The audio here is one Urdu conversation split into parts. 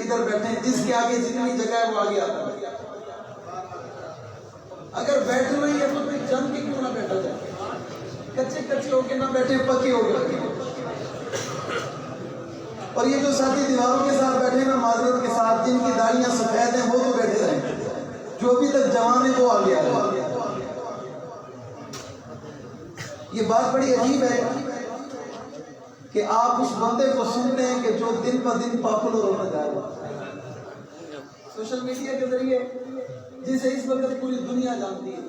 ادھر بیٹھے ہیں، جس کے آگے جتنی جگہ ہے وہ آگے آتا ہے۔ اگر بیٹھنا ہی ہے تو پھر جم کے کیوں نہ بیٹھا جائے، کچے کچے ہو کے نہ بیٹھے، پکے ہو کے۔ اور یہ جو ساتھی دیواروں کے ساتھ بیٹھے نا معذرت کے ساتھ، جن کی داڑیاں سفید ہیں وہ تو بیٹھے رہیں، جو ابھی تک جوان ہے وہ آگے آ رہے۔ یہ بات بڑی عجیب ہے کہ آپ اس بندے کو سنتے ہیں کہ جو دن پر دن پاپولر ہوتا جا رہا ہے سوشل میڈیا کے ذریعے، جسے اس وقت پوری دنیا جانتی ہے،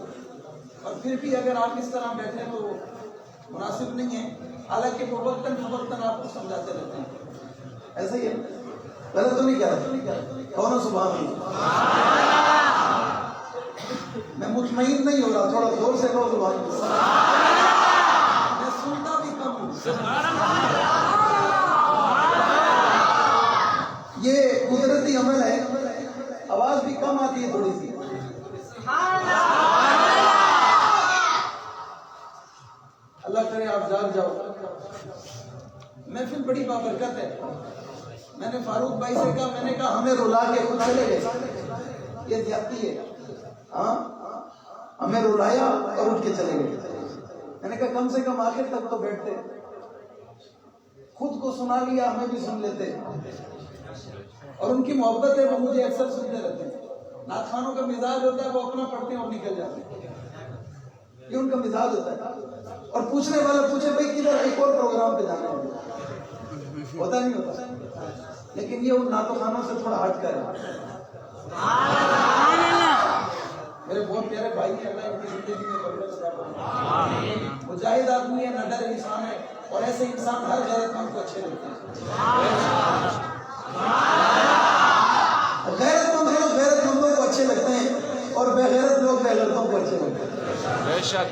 اور پھر بھی اگر آپ اس طرح بیٹھے تو مناسب نہیں ہے، حالانکہ وہ وقتاً فوقتاً آپ کو سمجھاتے رہتے ہیں۔ ایسا ہی ہے، غلط تو نہیں کہہ کہو سبحان اللہ۔ میں مطمئن نہیں ہو رہا، تھوڑا زور سے کہو سبحان اللہ۔ میں سنتا بھی کم ہوں۔ یہ قدرتی عمل ہے، آواز بھی کم آتی ہے تھوڑی سی۔ اللہ کرے آپ جاگ جاؤ۔ محفل بڑی بابرکت ہے۔ میں نے فاروق بھائی سے کہا، میں نے کہا ہمیں رلا کے خود چلے گئے، یہ زیادتی ہے۔ ہاں ہمیں رلایا اور اٹھ کے چلے گئے۔ میں نے کہا کم سے کم آخر تک تو بیٹھتے، خود کو سنا لیا ہمیں بھی سن لیتے۔ اور ان کی محبت ہے، وہ مجھے اکثر سنتے رہتے ہیں۔ نعت خوانوں کا مزاج ہوتا ہے وہ اپنا پڑھتے ہیں اور نکل جاتے ہیں، یہ ان کا مزاج ہوتا ہے۔ اور پوچھنے والا پوچھے بھائی کدھر، ایک اور پروگرام پہ جانا ہے، ہوتا نہیں ہوتا، لیکن یہ ان نعت خوانوں سے تھوڑا ہٹ کر ہے۔ میرے بہت پیارے بھائی ہیں، اللہ ان کی زندگی میں برکت عطا فرمائے۔ مجاہد آدمی ہے، نڈر انسان ہے، اور ایسے انسان ہر غیرت مند کو اچھے لگتے ہیں۔ غیرت مند لوگ غیرت مندوں کو اچھے لگتے ہیں، اور بے غیرت لوگ بے غیرتوں کو اچھے لگتے ہیں۔ بے شک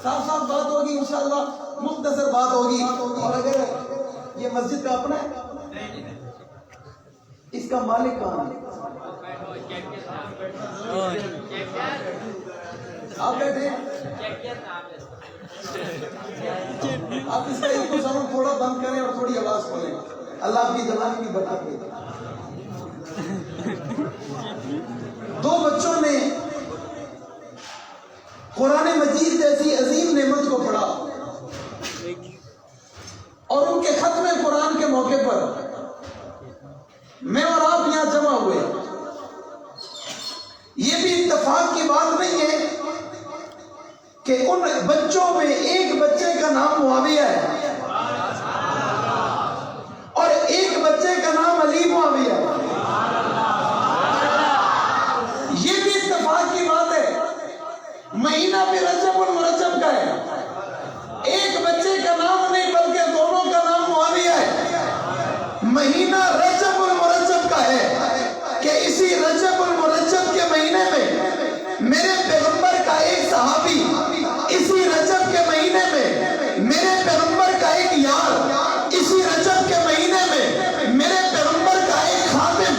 صاف صاف بات ہوگی انشاءاللہ، مختصر بات ہوگی۔ اور اگر یہ مسجد کا اپنا ہے، اس کا مالک کہاں ہے؟ آپ بیٹھے ہیں، آپ اس کا ایک کو سمجھ تھوڑا بند کریں اور تھوڑی آواز کھولیں، اللہ آپ کی جلال کی بتا دے۔ دو بچوں نے قرآن مجید جیسی عظیم نعمت کو پڑھا، اور ان کے ختم قرآن کے موقع پر میں اور آپ یہاں جمع ہوئے۔ یہ بھی اتفاق کی بات نہیں ہے کہ ان بچوں میں ایک بچے کا نام معاویہ ہے اور ایک بچے کا نام علی معاویہ ہے۔ یہ بھی اتفاق کی بات ہے، مہینہ بھی رجب المرجب کا ہے، ایک بچے کا نام نہیں بلکہ دونوں کا نام معاویہ ہے۔ مہینہ رجب المرجب کا ہے کہ اسی رجب المرجب کے مہینے میں میرے پیغمبر کا ایک صحابی، اسی رجب کے مہینے میں میرے پیغمبر کا ایک یار، اسی رجب کے مہینے میں میرے پیغمبر کا ایک خادم،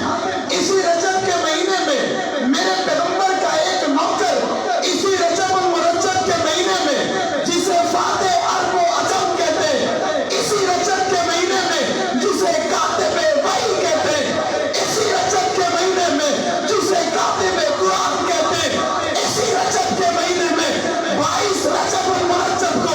اسی رجب کے مہینے میں میرے پیغمبر کا ایک نوکر، اسی رجب المرجب کے مہینے میں جسے فاتح عرب و عجم کہتے ہیں، اسی رجب کے مہینے میں جسے کاتب وحی کہتے ہیں، اسی رجب کے مہینے میں جسے کاتب قرآن کہتے ہیں، اسی رجب کے مہینے میں 22 رجب المرجب کو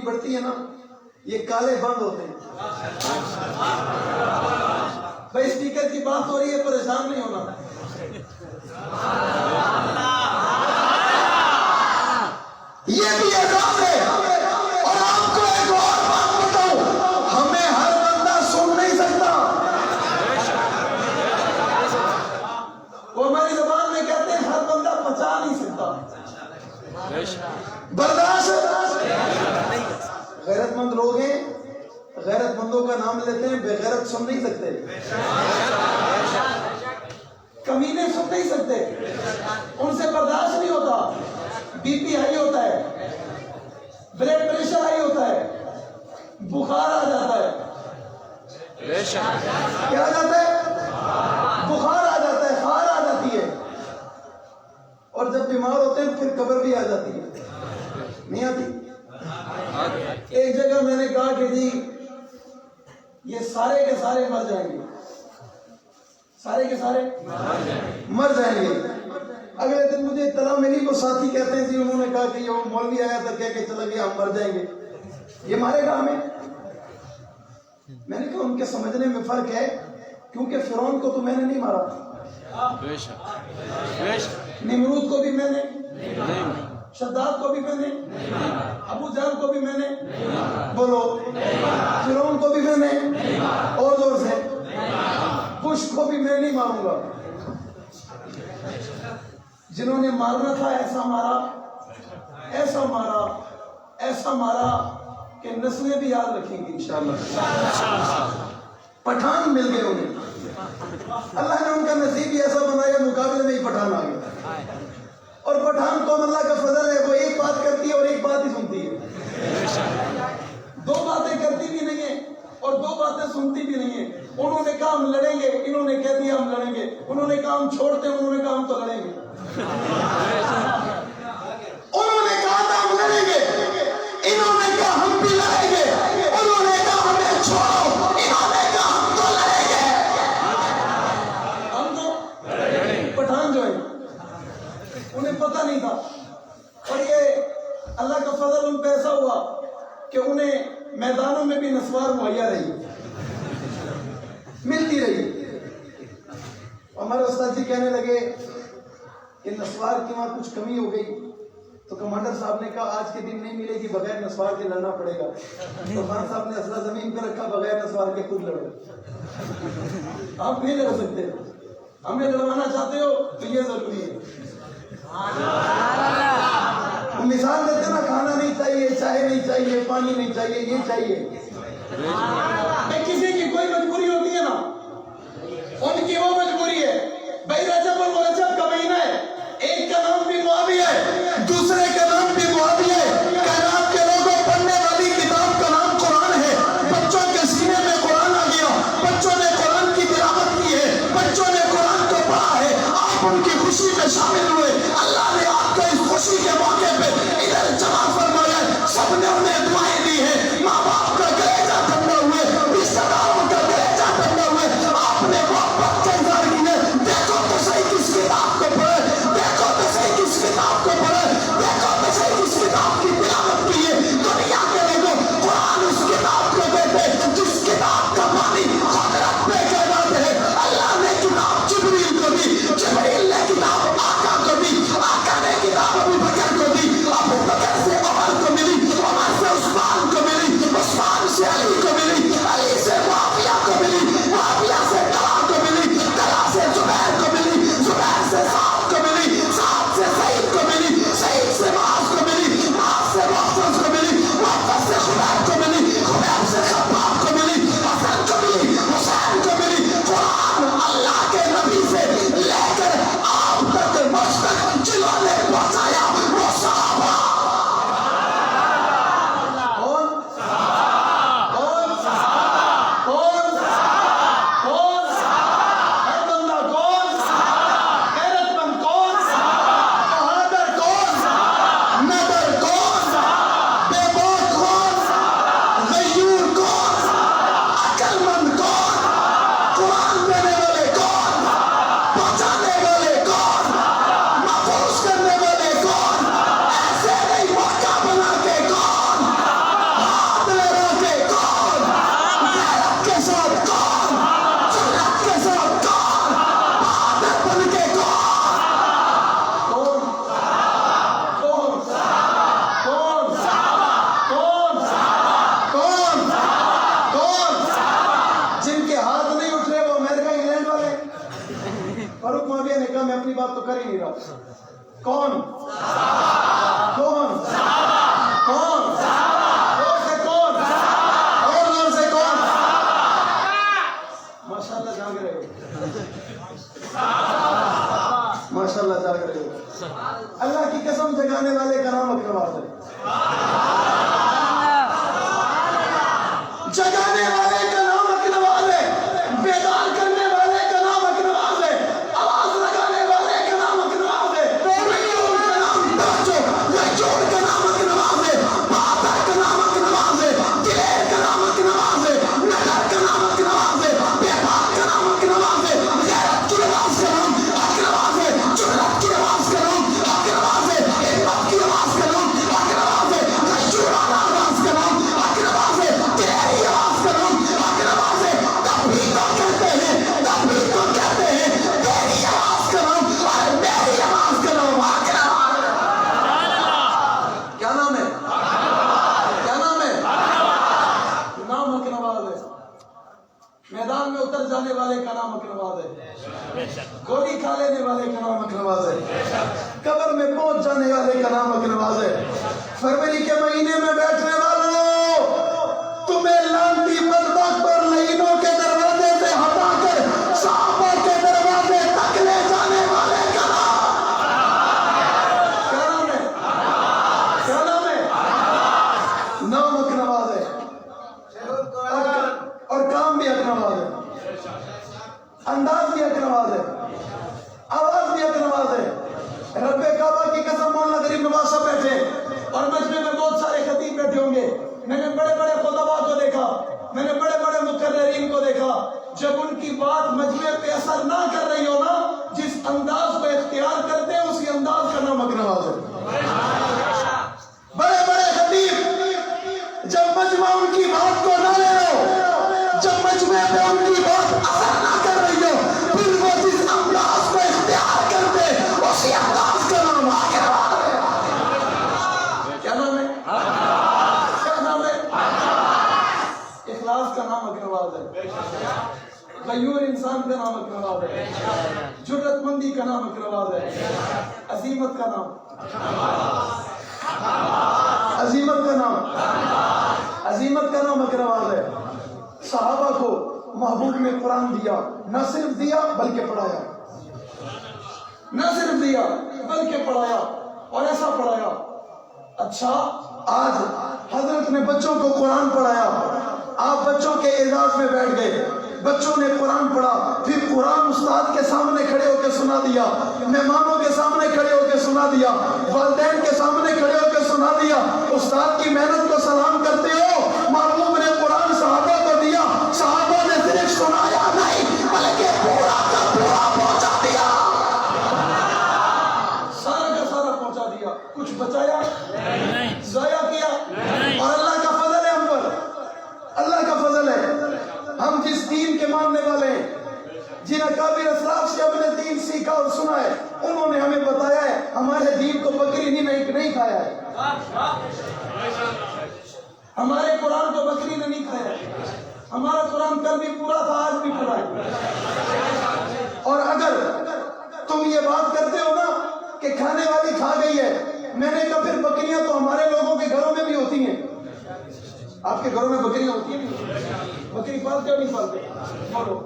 بڑھتی ہے نا یہ کالے بند ہوتے ہیں. بھائی اسپیکر کی بات ہو رہی ہے پریشان نہیں ہونا. یہ بھی عذاب ہے. اور آپ کو ایک اور بات بتاؤں ہمیں ہر بندہ سن نہیں سکتا. وہ ہماری زبان میں کہتے ہیں ہر بندہ پچا نہیں سکتا. برداشت. غیرت مند لوگ ہیں غیرت مندوں کا نام لیتے ہیں بے غیرت سن نہیں سکتے. کمینے سن نہیں سکتے. ان سے برداشت نہیں ہوتا. بی پی ہائی ہوتا ہے بلڈ پریشر ہائی ہوتا ہے بخار آ جاتا ہے. کیا آ جاتا ہے؟ بخار آ جاتا ہے خار آ جاتی ہے. اور جب بیمار ہوتے ہیں پھر قبر بھی آ جاتی ہے. نہیں آتی؟ ایک جگہ میں نے کہا کہ جی یہ سارے کے سارے مر جائیں گے. سارے کے سارے مر جائیں گے. اگلے دن مجھے اطلاع ملی وہ ساتھی کہتے ہیں جی انہوں نے کہا کہ یہ مولوی آیا تھا کہہ کے چلا گیا ہم مر جائیں گے. یہ مارے گا ہمیں؟ میں نے کہا ان کے سمجھنے میں فرق ہے کیونکہ فرعون کو تو میں نے نہیں مارا. نمرود کو بھی میں نے شداد کو بھی میں نے ابو جہل کو بھی میں نے بولو فرعون کو بھی میں نے اور زور سے بش کو بھی میں نہیں ماروں گا. جنہوں نے مارنا تھا ایسا مارا ایسا مارا ایسا مارا کہ نسلیں بھی یاد رکھیں گی انشاءاللہ. پٹھان مل گئے انہیں. اللہ نے ان کا نصیب ہی ایسا بنایا مقابلے میں ہی پٹھان آ گیا. اور پٹھان قوم اللہ کا فضل ہے وہ ایک بات کرتی ہے اور ایک بات ہی سنتی ہے. دو باتیں کرتی بھی نہیں ہے اور دو باتیں سنتی بھی نہیں ہے. انہوں نے کہا ہم لڑیں گے انہوں نے کہہ دیا ہم لڑیں گے. انہوں نے کہا ہم چھوڑتے انہوں نے کہا ہم تو لڑیں گے. انہوں نے کہا تھا ہم لڑیں گے انہوں نے کہا ہم بھی لڑیں گے. انہوں نے کہا ہمیں چھوڑو انہوں نے کہا ہم تو لڑیں گے. ہم تو پٹھان جو ہے انہیں پتہ نہیں تھا. اور یہ اللہ کا فضل ان پہ ایسا ہوا کہ انہیں میدانوں میں بھی نسوار مہیا رہی ملتی رہی. ہمارے استاد جی کہنے لگے کہ نسوار کی وہاں کچھ کمی ہو گئی تو کمانڈر صاحب نے کہا آج کے دن نہیں ملے گی بغیر نسوار کے لڑنا پڑے گا. تو خان صاحب نے اسلحہ زمین پہ رکھا بغیر نسوار کے خود لڑو. آپ نہیں لڑ سکتے. ہمیں لڑوانا چاہتے ہو تو یہ ضروری ہے. مثال دیتے نا کھانا نہیں چاہیے چائے نہیں چاہیے پانی نہیں چاہیے یہ چاہیے. کسی کی کوئی مجبوری ہوتی ہے نا ان کی وہ مجبوری ہے. بھائی رجب اور مرجب کا مہینہ ہے. ایک کا نام بھی معاویہ ہے دوسرے کا نام بھی معاویہ ہے. کائنات کے لوگوں پڑھنے والی کتاب کا نام قرآن ہے. بچوں کے سینے میں قرآن آ گیا. بچوں نے قرآن کی تلاوت کی ہے. بچوں نے قرآن کو پڑھا ہے. آپ ان کی خوشی میں شامل ہوئے. اللہ نے آپ کو اس خوشی کے موقع پہ ادھر جمع فرمایا ہے. سب نے انہیں دعائیں دی ہیں. ماں باپ کا کلیجہ ٹھنڈا ہوئے رشتہ داروں کا کلیجہ ٹھنڈا ہوئے. آپ نے محبت کا اظہار کیا. دیکھو تو صحیح کس کتاب کو پڑھے. دیکھو تو صحیح کس کتاب کو پڑھے. دیکھو تو صحیح کس کتاب کی تلاوت کی ہے. دنیا کے لوگوں قرآن اس کتاب کو دیتے جس کتاب کا معنی قدرت پہ کہلاتے ہیں. اللہ نے کتاب جبریل کو دی. جبریل نے کتاب آقا کو دی. بات تو کر ہی نہیں رہا. کون کون کون اور سے کون اور نام سے کون؟ ماشاءاللہ جاگ رہے ہو، ماشاءاللہ جاگ رہے ہو. اللہ کی قسم جگانے والے کا نام اکرواز ہے. جگانے والے کا نام اکرواز ہے، بیدار کرنے والے کا نام اکرواز ہے، آواز لگانے والے کا نام اکرواز ہے، ویور کا نام توجہ، لجوڑ کا نام اکرواز ہے، بابر کا نام اکرواز ہے، دلیر کا نام اکرواز ہے، نگر کا نام اکرواز ہے، بیبار کا نام اکرواز ہے، غیرت کی آواز کا نام اکرواز ہے، جرأت کی آواز کا نام اکرواز ہے، ہمت کی آواز کا نام اکرواز ہے، لجوڑانہ آواز کا نام اکرواز ہے، تیری آواز کا نام اکرواز ہے. تب بھی تو کہتے ہیں، تب بھی تو کہتے ہیں تیری آواز کا نام اور میری آواز کا نام اکرواز ہے. کیا نام ہے؟ کیا نام ہے؟ نام اکرواز ہے. میدان میں اتر جانے والے کا نام اکرواز ہے، گولی کھا لینے والے کا نام اکرواز ہے، قبر میں پہنچ جانے والے کا نام اکرواز ہے. فروری کے مہینے میں بیٹھنے والوں، تمہیں لانتی بدبخت اور لعینوں کے دروازے سے ہٹا کر صحابہ کے دروازے تک لے جانے والے کا نام کیا نام ہے؟ کیا نام ہے؟ نام اکرواز ہے. اور کام بھی اکرواز ہے، انداز بھی اکرواز ہے، آواز بھی اکرواز ہے. رب کعبہ کی قسم مولانا غریب نواز صاحب بیٹھے اور مجمع میں بہت سارے خطیب بیٹھے ہوں گے. میں نے بڑے بڑے خطباء کو دیکھا، میں نے بڑے بڑے مقررین کو دیکھا، جب ان کی بات مجمع پہ اثر نہ کر رہی ہو نا، جس انداز کو اختیار کرتے ہیں اسی انداز کا نام اکرواز ہے. بڑے بڑے خطیب جب مجمع ان کی بات کو نہ لے ہو، جب مجمع پہ ان کی بات اثر نہ کر رہی ہو، پھر وہ جس انداز کو اختیار کرتے اسی انداز کا نام اکرواز ہے. کیا نام ہے؟ کیا نام ہے؟ اخلاص کا نام اکرواز ہے، غیور انسان کا نام اکرواز ہے، جرأت مندی کا نام اکرواز ہے، عزیمت کا نام عزیمت کا نام عزیمت کا نام اکرواز ہے. صحابہ کو محبوب نے قرآن دیا، نہ صرف دیا بلکہ پڑھایا، نہ صرف دیا بلکہ پڑھایا، اور ایسا پڑھایا. اچھا آج حضرت نے بچوں کو قرآن پڑھایا، آپ بچوں کے اعزاز میں بیٹھ گئے، بچوں نے قرآن پڑھا، پھر قرآن استاد کے سامنے کھڑے ہو کے سنا دیا، مہمانوں کے سامنے کھڑے ہو کے سنا دیا، والدین کے سامنے کھڑے ہو کے سنا دیا. استاد کی محنت کو سلام کرتے ہو. محبوب نے قرآن صحابہ کو دیا، صحابہ نے صرف سنایا نہیں بلکہ پورا کا پورا پہنچا دیا، سارا کا سارا پہنچا دیا، کچھ بچایا ضائع کیا. اور اللہ کا فضل ہے ہم پر، اللہ کا فضل ہے. ہم جس دین کے ماننے والے ہیں، جن اکابر اسلاف سے ہم نے دین سیکھا اور سنا ہے، انہوں نے ہمیں بتایا ہے ہمارے دین کو بکری نہیں کھایا ہے، ہمارے قرآن کو بکری نے نہیں کھایا ہے. ہمارا قرآن کل بھی پورا تھا، آج بھی پورا ہے. اور اگر تم یہ بات کرتے ہو نا کہ کھانے والی کھا گئی ہے، میں نے کہا پھر بکریاں تو ہمارے لوگوں کے گھروں میں بھی ہوتی ہیں. آپ کے گھروں میں بکریاں ہوتی ہیں؟ بکری پالتے ہو نہیں پالتے؟ بولو.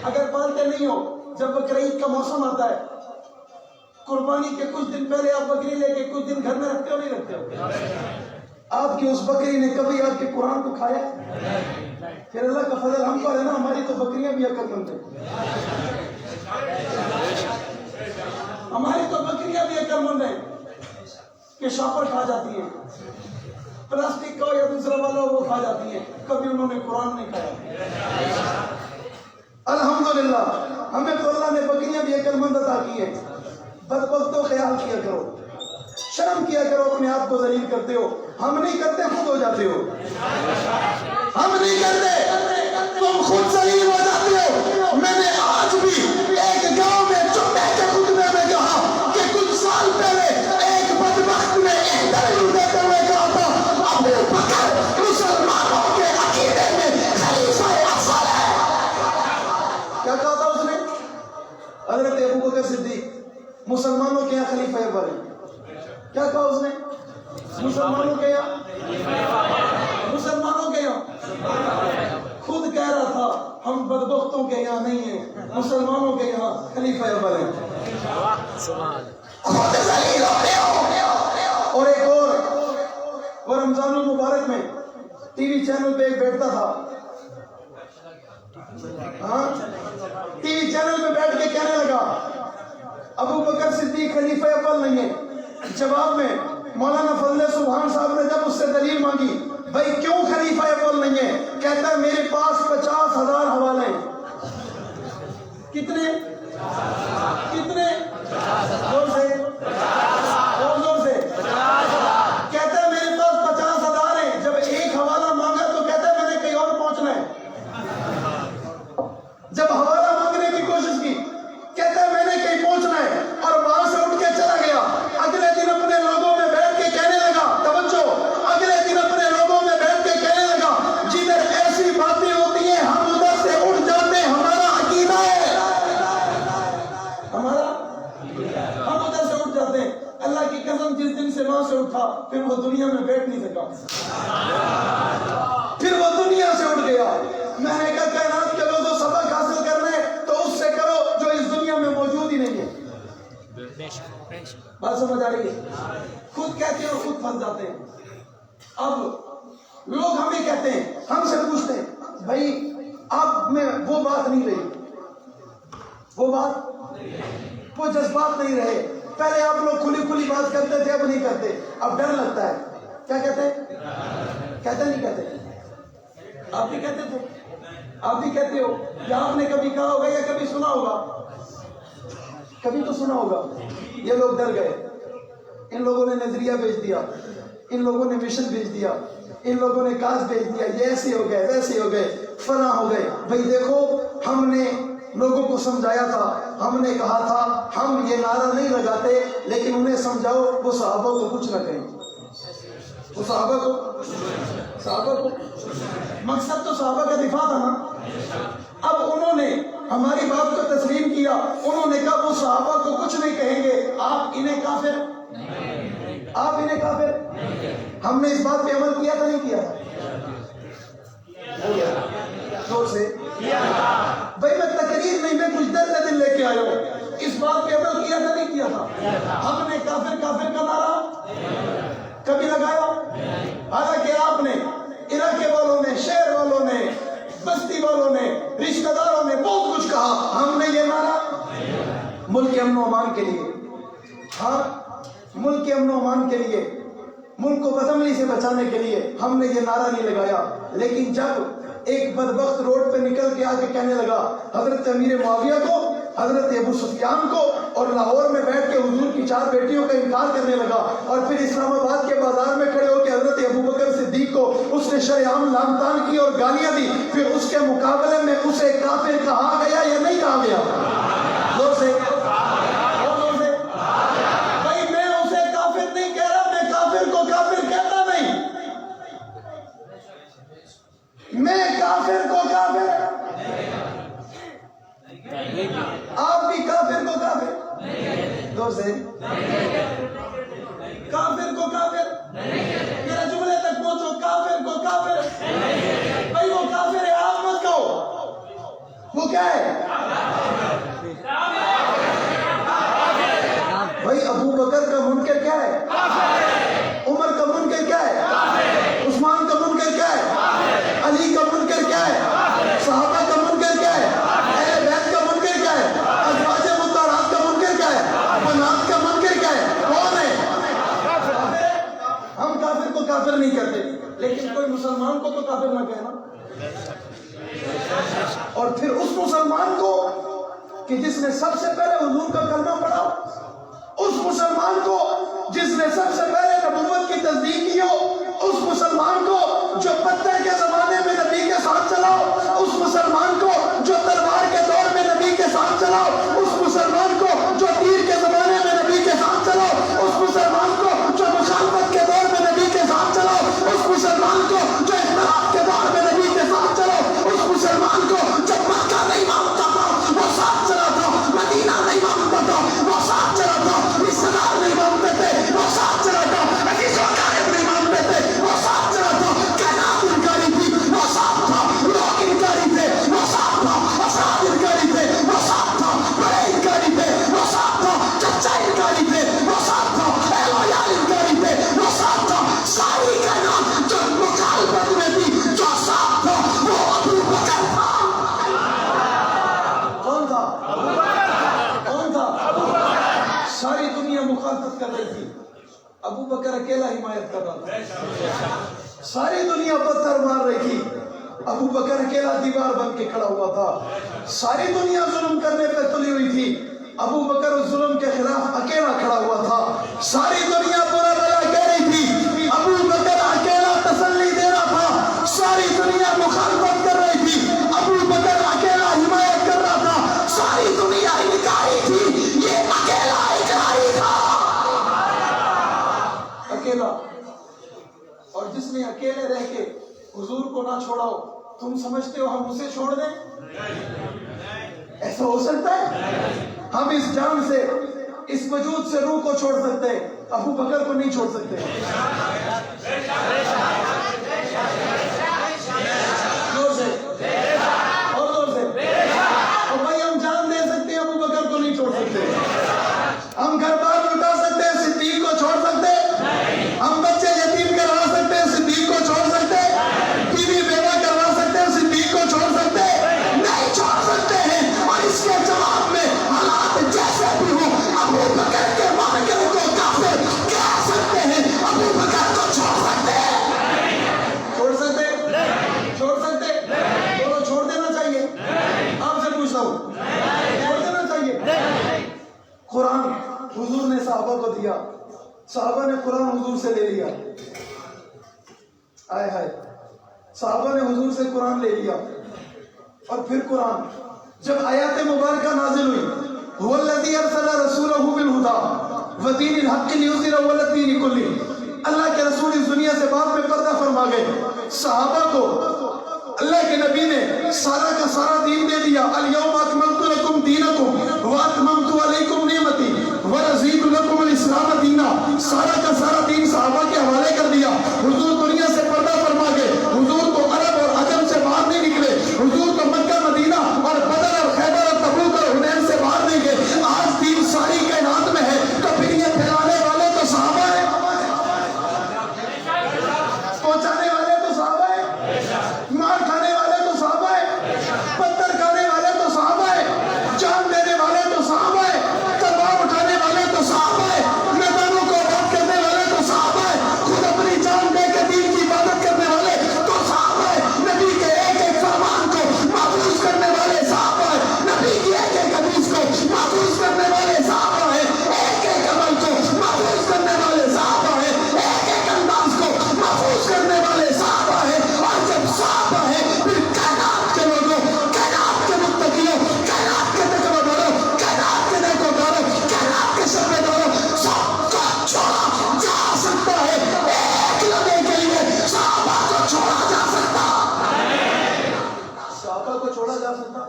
اگر پالتے نہیں ہو، جب بقرعید کا موسم آتا ہے، قربانی کے کچھ دن پہلے آپ بکری لے کے کچھ دن گھر میں رکھتے ہو نہیں رکھتے ہو؟ آپ کی اس بکری نے کبھی آپ کے قرآن کو کھایا؟ پھر اللہ کا فضل ہم پر ہے نا، ہماری تو بکریاں بھی عقل مند ہیں، ہماری تو بکریاں بھی عقل مند ہیں کہ شاپر کھا جاتی ہیں، پلاسٹک کا یا دوسرا والا وہ کھا جاتی ہیں، کبھی انہوں نے قرآن نہیں کھایا. الحمدللہ ہمیں تو اللہ نے بکریاں بھی عقل مند عطا کی ہیں. بدبختوں خیال کیا کرو، شرم کیا کرو، اپنے آپ کو ذلیل کرتے ہو. ہم نہیں کرتے، خود ہو جاتے ہو. ہم نہیں کرتے، تم خود ذلیل ہو جاتے ہو. میں نے آج بھی ایک گاؤں میں جمعے کے خطبے میں کہا کہ کچھ سال پہلے ایک بدبخت نے انٹرویو دیتے ہوئے کہا تھا ابو بکر مسلمانوں کے عقیدے میں خلیفہ افضل ہے. کیا کہا تھا اس نے؟ حضرت ابو بکر صدیق مسلمانوں کے یہاں خلیفہ اول ہے. کیا کہا اس نے؟ مسلمانوں کے یہاں، مسلمانوں کے یہاں. خود کہہ رہا تھا ہم بدبختوں کے یہاں نہیں ہیں، مسلمانوں کے یہاں خلیفہ اول ہے. اور ایک اور، وہ رمضان المبارک میں ٹی وی چینل پہ ایک بیٹھتا تھا، ہاں ٹی وی چینل پہ بیٹھ کے کہنے لگا ابو بکر صدیق خلیفہ اول نہیں ہے. جواب میں مولانا فضل سبحان صاحب نے جب اس سے دلیل مانگی بھائی کیوں خلیفہ اول نہیں ہے، کہتا ہے میرے پاس 50,000 حوالے ہیں. کتنے کتنے؟ زور سے، اور زور سے. کہتا ہے میرے پاس 50,000 ہیں. جب ایک حوالہ مانگا تو کہتا ہے میں نے کہیں اور پہنچنا ہے. جب حوالہ مانگنے کی کوشش کی کہتا ہے میں نے کہیں پہنچنا ہے، اور وہاں سے اٹھ کے چلا گیا. اگلے دن اپنے لوگوں میں بیٹھ کے کہنے لگا، توجہ، اگلے دن اپنے لوگوں میں بیٹھ کے کہنے لگا جدھر ایسی باتیں ہوتی ہیں ہم ادھر سے اٹھ جاتے ہیں، ہمارا عقیدہ ہے، ہمارا، ہم ادھر سے اٹھ جاتے ہیں. اللہ کی قسم جس دن سے وہاں سے اٹھا پھر وہ دنیا میں بیٹھ نہیں سکا، پھر وہ دنیا سے اٹھ گیا. میں نے کہا کائنات کے لوگوں سبق حاصل کرنا ہے تو اس سے کرو جو اس دنیا میں موجود ہی نہیں ہے. بات سمجھ آ رہی ہے؟ خود کہتے ہیں اور خود پھنس جاتے ہیں. اب لوگ ہمیں کہتے ہیں، ہم سے پوچھتے ہیں بھائی اب میں وہ بات نہیں رہی، وہ بات، وہ جذبات نہیں رہے. پہلے آپ لوگ کھلی کھلی بات کرتے تھے، اب نہیں کرتے، اب ڈر لگتا ہے. کیا کہتے ہیں؟ کہتے نہیں کہتے؟ آپ بھی کہتے تھے، آپ بھی کہتے ہو، یا آپ نے کبھی کہا ہوگا یا کبھی سنا ہوگا، کبھی تو سنا ہوگا. یہ لوگ ڈر گئے، ان لوگوں نے نظریہ بھیج دیا، ان لوگوں نے مشن بھیج دیا، ان لوگوں نے کاج بھیج دیا، یہ ایسے ہو گئے ویسے ہو گئے فنا ہو گئے. بھائی دیکھو ہم نے لوگوں کو سمجھایا تھا، ہم نے کہا تھا ہم یہ نعرہ نہیں لگاتے، لیکن انہیں سمجھاؤ وہ صحابہ کو کچھ نہ کہیں. وہ صحابہ کو مقصد تو صحابہ کا دفاع تھا نا. اب انہوں نے ہماری بات کو تسلیم کیا، انہوں نے کہا وہ صحابہ کو کچھ نہیں کہیں گے، آپ انہیں کافر، آپ انہیں کافر. ہم نے اس بات پہ عمل کیا تھا نہیں کیا؟ زور سے. بھائی میں تقریر نہیں، میں کچھ درد دل لے کے آیا ہوں. اس بات پہ عمل کیا تھا نہیں کیا تھا؟ ہم نے کافر کافر کا نعرہ کبھی لگایا؟ حالانکہ آپ نے، علاقے والوں نے، شہر والوں نے، بستی والوں نے، رشتہ داروں نے بہت کچھ کہا. ہم نے یہ نعرہ ملک کے امن و امان کے لیے، ہاں ملک کے امن و امان کے لیے، ملک کو بدامنی سے بچانے کے لیے ہم نے یہ نعرہ نہیں لگایا. لیکن جب ایک بدبخت روڈ پہ نکل کے آ کے کہنے لگا حضرت امیر معاویہ کو، حضرت ابو سفیان کو، اور لاہور میں بیٹھ کے حضور کی 4 بیٹیوں کا انکار کرنے لگا، اور پھر اسلام آباد کے بازار میں کھڑے ہو کے حضرت ابو بکر صدیق کو اس نے شرعام لعن طعن کی اور گالیاں دی، پھر اس کے مقابلے میں اسے کافر کہا گیا یا نہیں کہا گیا؟ زور سے. بھائی میں اسے کافر نہیں کہہ رہا، میں کافر کو کافر کہتا نہیں، میں کافر کو کافر، آپ بھی کافر کو کافر، دور سے کافر کو کافر. میرا جملے تک پہنچو، کافر کو کافر. بھائی وہ کافر ہے، آپ مت کہو. وہ کیا ہے؟ بھائی ابو بکر کا منکر کیا ہے؟ عمر کا منکر کیا ہے؟ عثمان کا منکر کیا ہے؟ علی کا منکر کیا ہے؟ صحابہ کا منکر کیا ہے؟ اہل بیت کا منکر کیا ہے؟ ازواج مطہرات کا منکر کیا ہے؟ بنات کا منکر کیا ہے؟ کون ہے؟ ہم کافر کو کافر نہیں کرتے، لیکن کوئی مسلمان کو تو کافر نہ کہنا. اور پھر اس مسلمان کو کہ جس نے سب سے پہلے حضور کا کلمہ پڑھا، اس مسلمان کو جس نے سب سے پہلے نبوت کی تصدیق کی ہو، اس مسلمان کو جو پتھر کے زمانے میں نبی کے ساتھ چلا، اس مسلمان کو جو تلوار کے دور میں نبی کے ساتھ چلا، اس مسلمان کو جو تیر کے زمانے میں نبی کے ساتھ چلا، اس مسلمان کو جو مخالفت کے دور میں نبی کے ساتھ چلا، اس مسلمان کو جو اختلاف کے دور میں نبی کے ساتھ چلا، اس مسلمان کو جو مکہ نہیں مانتا تھا وہ ساتھ چلا تھا، مدینہ نہیں مانتا تھا وہ ساتھ چلا تھا، ابو بکر اکیلا حمایت کر رہا تھا. ساری دنیا پتھر مار رہی تھی, ابو بکر اکیلا دیوار بن کے کھڑا ہوا تھا. ساری دنیا ظلم کرنے پہ تلی ہوئی تھی, ابو بکر اس ظلم کے خلاف اکیلا کھڑا ہوا تھا. ساری دنیا برا بھلا کہہ رہی تھی, ابو بکر اکیلا تسلی دے رہا تھا. ساری دنیا مخالفت کر رہی تھی, ابو بکر اکیلا حمایت کر رہا تھا. ساری دنیا انکاری تھی, یہ اکیلا اقراری تھا. اکیلا. اور جس نے اکیلے رہ کے حضور کو نہ چھوڑا ہو, تم سمجھتے ہو ہم اسے چھوڑ دیں؟ ایسا ہو سکتا ہے؟ ہم اس جان سے, اس وجود سے روح کو چھوڑ سکتے ہیں, ابو بکر کو نہیں چھوڑ سکتے. زور سے, اور زور سے. اور بھائی ہم جان دے سکتے ہیں, ابو بکر کو نہیں چھوڑ سکتے. ہم گھر بار لٹا سکتے ہیں, صدیق کو چھوڑ سکتے ہیں. ہم بچے یتیم کروا سکتے ہیں, صدیق کو چھوڑ سکتے ہیں. بیوی بیوہ کروا سکتے ہیں, صدیق کو چھوڑ سکتے ہیں؟ نہیں چھوڑ سکتے ہیں. اور اس کے جواب میں حالات جیسے بھی ہوں, ابو بکر کے مانگنے کو کافر کہہ سکتے ہیں, ابو بکر کو چھوڑ سکتے ہیں. چھوڑ سکتے, چھوڑ سکتے. دونوں چھوڑ دینا چاہیے. آپ سے پوچھ رہا ہوں, چھوڑ دینا چاہیے. قرآن حضور نے صحابہ کو دیا, صحابہ نے قرآن حضور سے لے لیا. آئے ہائے, صحابہ نے حضور سے قرآن لے لیا. اور پھر قرآن جب آیات مبارکہ نازل ہوئی, هو الذی ارسل رسولہ بالہدی ودین الحق لیظہرہ علی الدین کلہ, اللہ کے رسول اس دنیا سے بعد میں پردہ فرما گئے. صحابہ کو اللہ کے نبی نے سارا کا سارا دین دے دیا. الیوم اکملت لکم دینکم واتممت علیکم نعمتی ورضیت لکم الاسلام دینا. سارا کا سارا دین صحابہ کے حوالے کر دیا. حضور دنیا سے پردہ فرما گئے. حضور کو عرب اور عجم سے باہر نہیں نکلے. حضور کو مکہ مدینہ اور بدر اور خیبر اور تبوک اور حنین سے باہر نہیں گئے. آج دین ساری کائنات میں ہے, تو پھر یہ پھیلانے والے تو صحابہ ہیں, پہنچانے والے تو صحابہ ہیں, مار کھانے والے تو صحابہ ہیں, پتھر کھانے والے تو صحابہ ہیں, جان دینے والے تو صحابہ ہیں, تلوار اٹھانے والے تو صحابہ ہیں, میدانوں کو آباد کرنے والے تو صحابہ ہیں, خود اپنی جان دے کے دین کی عبادت کرنے والے تو صحابہ ہیں, نبی کے ایک ایک فرمان کو محفوظ کرنے والے صحابہ ہیں, نبی کی ایک ایک حدیث کو محفوظ کرنے والے صحابہ ہیں, ایک ایک عمل کو محفوظ کرنے والے صحابہ ہیں, ایک ایک انداز کو محفوظ کرنے والے صحابہ ہیں. اور جب صحابہ ہیں, پھر کائنات کے لوگوں, کائنات کے متقیوں, کائنات کے تقویٰ داروں, کائنات کے نیکوکاروں, کائنات کے شرمے داروں, سب کو چھوڑا جا سکتا ہے. ایک لمحے کے لیے صحابہ کو چھوڑا جا سکتا, صحابہ کو چھوڑا جا سکتا.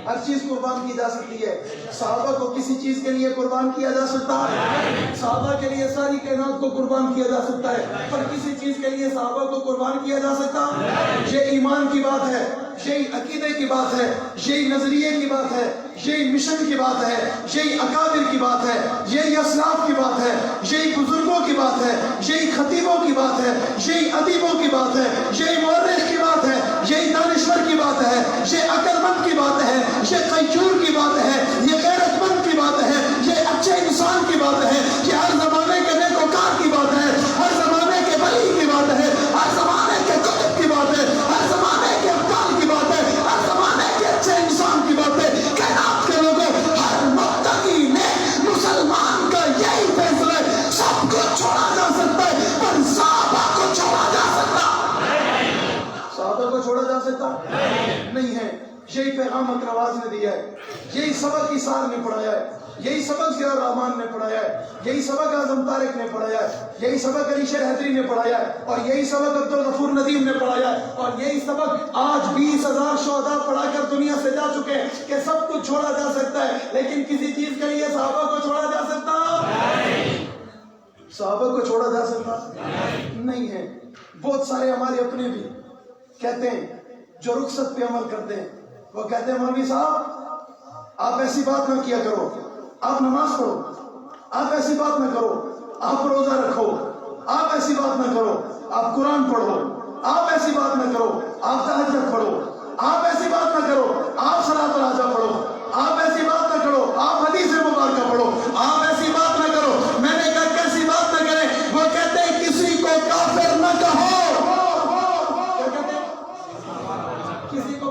ہر چیز قربان کی جا سکتی ہے. صحابہ کو کسی چیز کے لیے قربان کیا جا سکتا ہے. صحابہ کے لیے ساری کائنات کو قربان کیا جا سکتا ہے, پر کسی چیز کے لیے صحابہ کو قربان کیا جا سکتا. یہ ایمان کی بات ہے, یہی عقیدے کی بات ہے, یہی نظریے کی بات ہے, یہی مشن کی بات ہے, یہی اکابر کی بات ہے, یہی اسلاف کی بات ہے, یہی بزرگوں کی بات ہے, یہی خطیبوں کی بات ہے, یہی ادیبوں کی بات ہے, یہی مورخ کی بات ہے, یہی دانشور کی بات ہے, یہ عقل مند کی بات ہے, یہ قیور کی بات ہے, یہ غیرت مند کی بات ہے, یہ اچھے انسان کی بات ہے, یہ ہر زمانے کے نیکوکار کی بات ہے, ہر زمانے کے ولی کی بات ہے, ہر زمانے کے کتب کی بات ہے, ہر زمانے کے ابدال کی بات ہے, ہر زمانے کے اچھے انسان کی بات ہے. کائنات کے لوگوں, ہر متقی نے مسلمان کا یہی فیصلہ ہے, سب کو چھوڑا جا سکتا ہے, پر صحابہ کو چھوڑا جا سکتا. صحابہ کو چھوڑا جا سکتا نہیں ہے. یہی پیغام اکرواز نے دیا ہے, یہی سبق عیسار نے پڑھایا ہے, یہی سبق ضیاء الرحمان نے پڑھایا ہے, یہی سبق اعظم طارق نے پڑھایا ہے, یہی سبق علی شیر حیدری نے پڑھایا ہے, اور یہی سبق عبدالغفور ندیم نے پڑھایا ہے, اور یہی سبق آج 20,000 شہداء پڑھا کر دنیا سے جا چکے ہیں کہ سب کچھ چھوڑا جا سکتا ہے, لیکن کسی چیز کے لیے صحابہ کو چھوڑا جا سکتا صحابہ کو چھوڑا جا سکتا نہیں ہے. بہت سارے ہمارے اپنے بھی کہتے ہیں جو رخصت پہ عمل کرتے ہیں, وہ کہتے ہیں مولوی صاحب آپ ایسی بات نہ کیا کرو, آپ نماز پڑھو, آپ ایسی بات نہ کرو, آپ روزہ رکھو, آپ ایسی بات نہ کرو, آپ قرآن پڑھو, آپ ایسی بات نہ کرو, آپ تہجد پڑھو, آپ ایسی بات نہ کرو, آپ صلاۃ العشاء پڑھو, آپ ایسی بات نہ کرو, آپ حدیث مبارکہ پڑھو, آپ ایسی بات نہ کرو. میں نے کہا کیسی بات نہ کریں,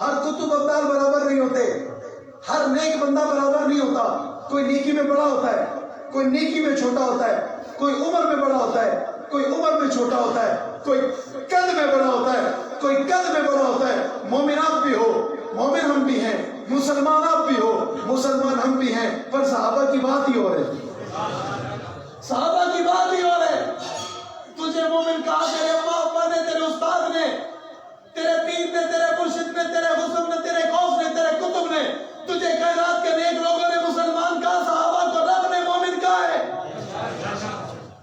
ہر کتب ابدال برابر نہیں ہوتے، ہر نیک بندہ برابر نہیں ہوتا. کوئی نیکی میں بڑا ہوتا ہے، کوئی نیکی میں چھوٹا ہوتا ہے، کوئی عمر میں بڑا ہوتا ہے، کوئی عمر میں چھوٹا ہوتا ہے، کوئی قد میں بڑا ہوتا ہے، کوئی قد میں بڑا ہوتا ہے. مومن آپ بھی ہو، مومن ہم بھی ہیں، مسلمان آپ بھی ہو، مسلمان ہم بھی ہیں، پر صحابہ کی بات ہی اور ہے. صحابہ کی بات ہی اور ہے. تجھے مومن کہا تیرے اماں ابا نے، تیرے استاد نے، تیرے پیر نے، تیرے مرشد نے، تیرے حسن نے، تیرے غوث نے، تیرے کتب نے، تجھے کائنات کے نیک لوگوں نے مسلمان کہا، صحابہ کو رب نے مومن کہا ہے.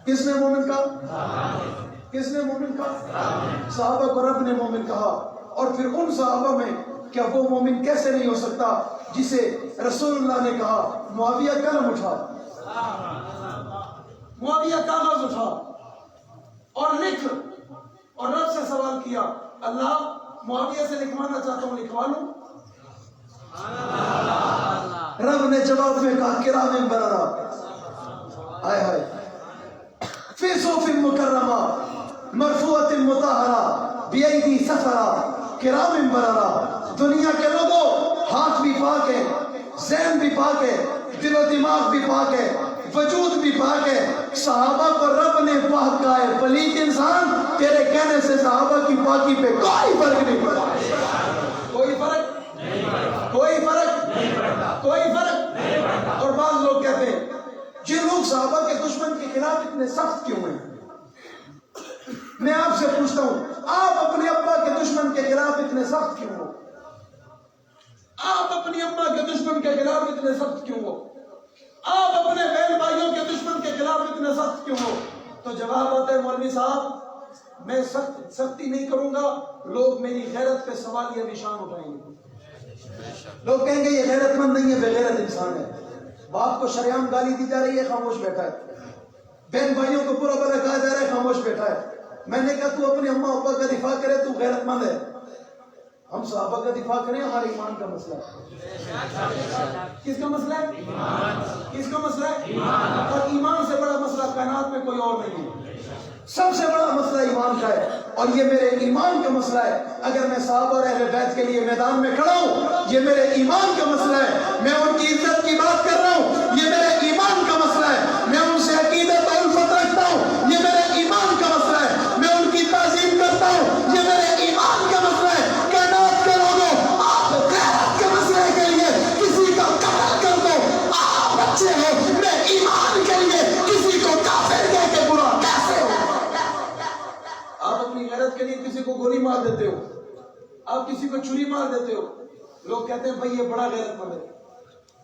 کس نے مومن کہا؟ کس نے مومن کہا؟ صحابہ کو رب نے مومن کہا. اور پھر ان صحابہ میں کیا وہ مومن کیسے نہیں ہو سکتا جسے رسول اللہ نے کہا معاویہ قلم اٹھا، معاویہ کاغذ اٹھا اور لکھ، اور رب سے سوال کیا اللہ معاویہ سے لکھوانا چاہتا ہوں، لکھوا لوں؟ رب نے جواب میں کہا کرام بررہ، ہائے ہائے، فی صحف مکرمہ مرفوعۃ مطہرہ بایدی سفرہ کرام بررہ. دنیا کے لوگوں ہاتھ بھی پاک ہے، ذہن بھی پاک ہے، دل و دماغ بھی پاک ہے، وجود بھی پاک ہے. صحابہ کو رب نے پاک کہا ہے. پلیت انسان، تیرے کہنے سے صحابہ کی پاکی پہ کوئی فرق نہیں پڑا. کوئی فرق، کوئی فرق، کوئی فرق. اور بعض لوگ کہتے ہیں یہ لوگ صحابہ کے دشمن کے خلاف اتنے سخت کیوں ہیں؟ میں آپ سے پوچھتا ہوں، آپ اپنے ابا کے دشمن کے خلاف اتنے سخت کیوں ہو؟ آپ اپنی اماں کے دشمن کے خلاف اتنے سخت کیوں ہو؟ آپ اپنے بہن بھائیوں کے دشمن کے خلاف اتنے سخت کیوں ہو؟ تو جواب آتا ہے مولوی صاحب میں سختی نہیں کروں گا، لوگ میری غیرت پہ سوال یا نشان اٹھائیں گے. لوگ کہیں گے یہ غیرت مند نہیں ہے، بے غیرت انسان ہے. باپ کو شریعام گالی دی جا رہی ہے، خاموش بیٹھا ہے. بہن بھائیوں کو برا بھلا کہا جا رہا ہے، خاموش بیٹھا ہے. میں نے کہا تو اپنے اماں ابا کا دفاع کرے تو غیرت مند ہے. ہم صحابہ کا دفاع کریں، ہمارے ایمان کا مسئلہ ہے. کس کا مسئلہ ہے؟ کس کا مسئلہ ہے؟ اور ایمان سے بڑا مسئلہ کائنات میں کوئی اور نہیں ہے. سب سے بڑا مسئلہ ایمان کا ہے، اور یہ میرے ایمان کا مسئلہ ہے. اگر میں صحابہ اور اہل بیت کے لیے میدان میں کھڑا ہوں، یہ میرے ایمان کا مسئلہ ہے. میں ان کی عزت کی بات کر رہا ہوں، یہ میرے ایمان کا مسئلہ ہے. میں ان سے عقیدت اور الفت رکھتا ہوں، یہ میرے ایمان کا مسئلہ ہے. میں ان کی تعظیم کرتا ہوں، یہ میرے ایمان کا مسئلہ ہے. کائنات کے لوگوں، آپ غیرت کے مسئلے کے لیے کسی کا قتل کر دو، آپ بچے ہو. میں ایمان کے لیے کسی کو کافر کہہ کے برا کیسے ہو؟ آپ اپنی غیرت کے لیے کسی کو گولی مار دیتے ہو، آپ کسی کو چھری مار دیتے ہو. لوگ کہتے ہیں بھائی یہ بڑا غیرت مند ہے،